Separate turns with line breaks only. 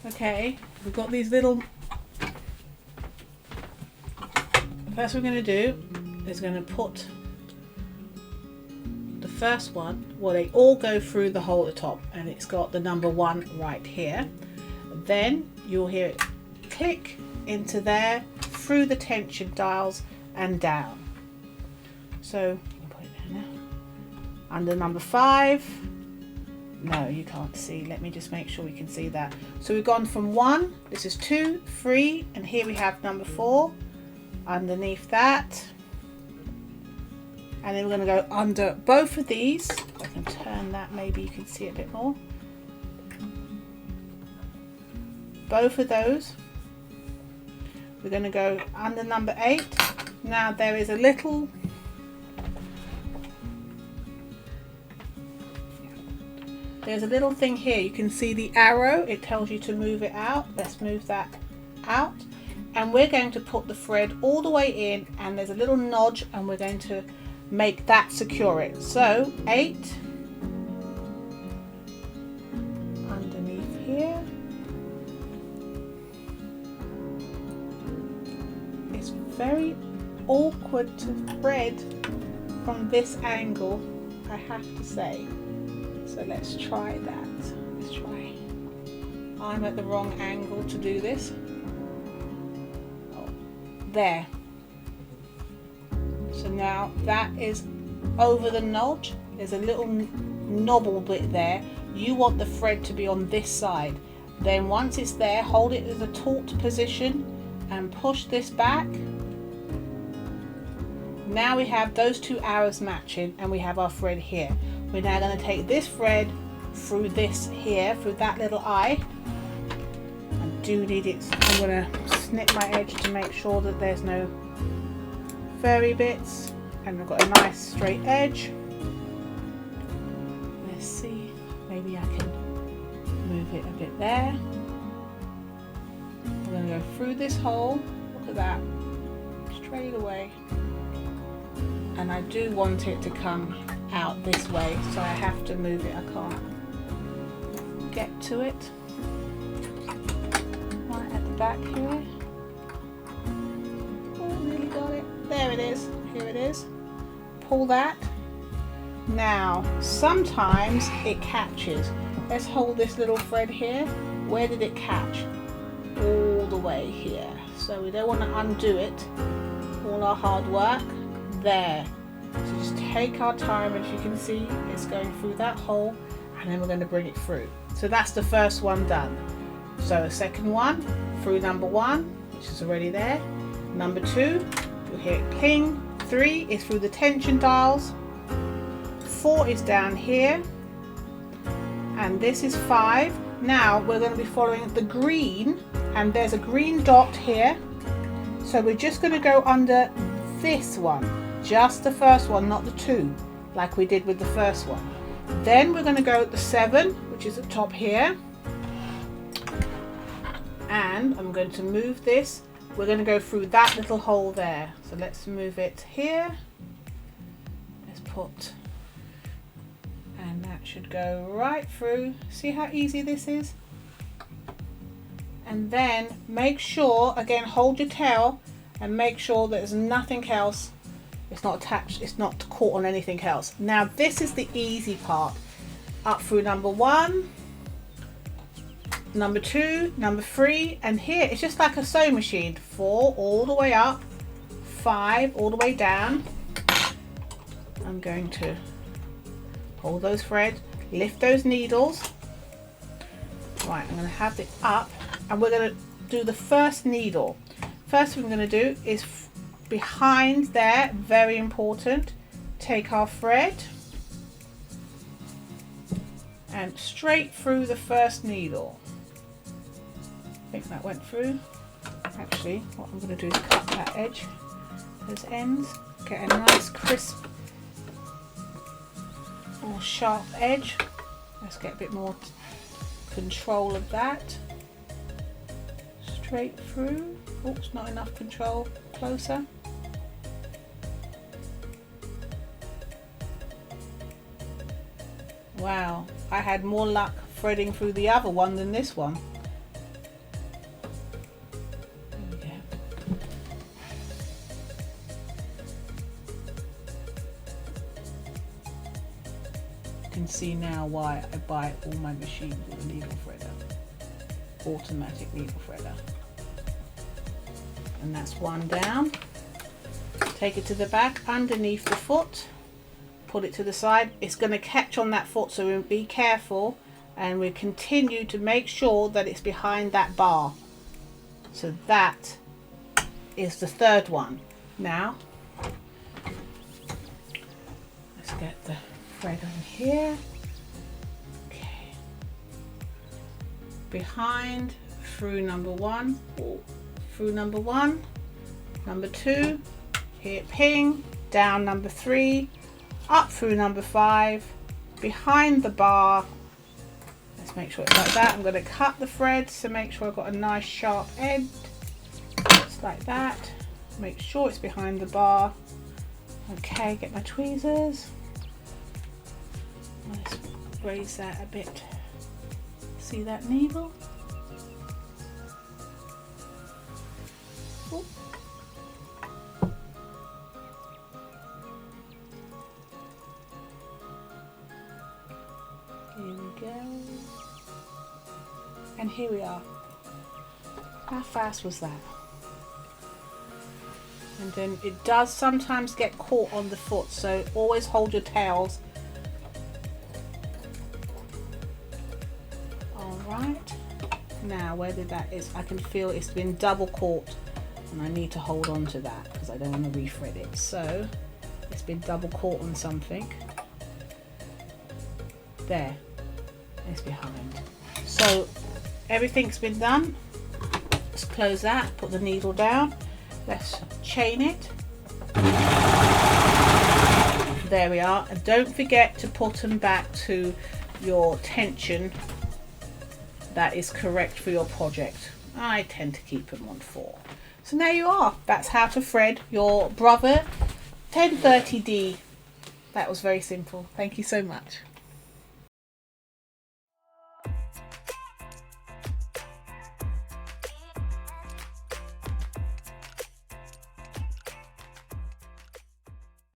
Okay, we've got these little. First, we're going to do is going to put the first one. Well, they all go through the hole at the top, and it's got the number 1 right here. Then you'll hear it click into there, through the tension dials and down. So I'll put it there now. Under number 5. No, you can't see. Let me just make sure we can see that. So we've gone from 1, this is 2, 3, and here we have number 4 underneath that. And then we're going to go under both of these. I can turn that, maybe you can see it a bit more. Both of those. We're going to go under number 8. Now there is a little thing here. You can see the arrow. It tells you to move it out. Let's move that out. And we're going to put the thread all the way in, and there's a little notch, and we're going to make that secure it. So 8 underneath here. It's very awkward to thread from this angle, I have to say. So let's try that. Let's try. I'm at the wrong angle to do this. Oh, there. So now that is over the notch. There's a little knobble bit there. You want the thread to be on this side. Then once it's there, hold it as a taut position and push this back. Now we have those 2 arrows matching, and we have our thread here. We're now going to take this thread through this here, through that little eye. I do need it. I'm going to snip my edge to make sure that there's no furry bits, and I've got a nice straight edge. Let's see, maybe I can move it a bit there. We're going to go through this hole. Look at that, straight away. And I do want it to come out this way, so I have to move it. I can't get to it. Right at the back here. Oh, nearly got it. There it is. Here it is. Pull that. Now, sometimes it catches. Let's hold this little thread here. Where did it catch? All the way here. So we don't want to undo it. All our hard work. There. So just take our time, and if you can see, it's going through that hole, and then we're going to bring it through. So that's the first one done. So second one, through number 1, which is already there. Number 2, you'll hear it ping. 3 is through the tension dials. 4 is down here. And this is 5. Now we're going to be following the green, and there's a green dot here. So we're just going to go under this one. Just the first one, not the 2, like we did with the first one. Then we're going to go at the 7, which is at the top here. And I'm going to move this. We're going to go through that little hole there. So let's move it here. Let's put, and that should go right through. See how easy this is? And then make sure, again, hold your tail and make sure there's nothing else. It's not attached, it's not caught on anything else. Now this is the easy part. Up through number 1, number 2, number 3, and here it's just like a sewing machine. 4 all the way up, 5 all the way down. I'm going to hold those threads, lift those needles. Right, I'm going to have it up, and we're going to do the first needle. First thing we're going to do is behind there, very important, take our thread and straight through the first needle. I think that went through. Actually, what I'm going to do is cut that edge, those ends, get a nice crisp or sharp edge. Let's get a bit more control of that. Straight through. Oops, not enough control. Closer. Wow, I had more luck threading through the other one than this one. see now why I buy all my machines with a needle threader, automatic needle threader. And that's one down. Take it to the back underneath the foot, put it to the side. It's going to catch on that foot, so we'll be careful, and we continue to make sure that it's behind that bar. So that is the third one. Now let's get the thread on here. Okay, behind through number one, through number one, number two, hit ping, down number three, up through number five, behind the bar. Let's make sure it's like that. I'm going to cut the thread to make sure I've got a nice sharp edge, just like that. Make sure it's behind the bar. Okay, get my tweezers. Let's raise that a bit. See that needle? Ooh. Here we go. And here we are. How fast was that? And then it does sometimes get caught on the foot, so always hold your tails. Alright. Now where that is, I can feel it's been double caught, and I need to hold on to that because I don't want to refred it. So it's been double caught on something. There. It's behind. So everything's been done. Let's close that, put the needle down. Let's chain it. There we are. And don't forget to put them back to your tension that is correct for your project. I tend to keep them on 4. So now you are. That's how to thread your Brother 1030D. That was very simple. Thank you so much.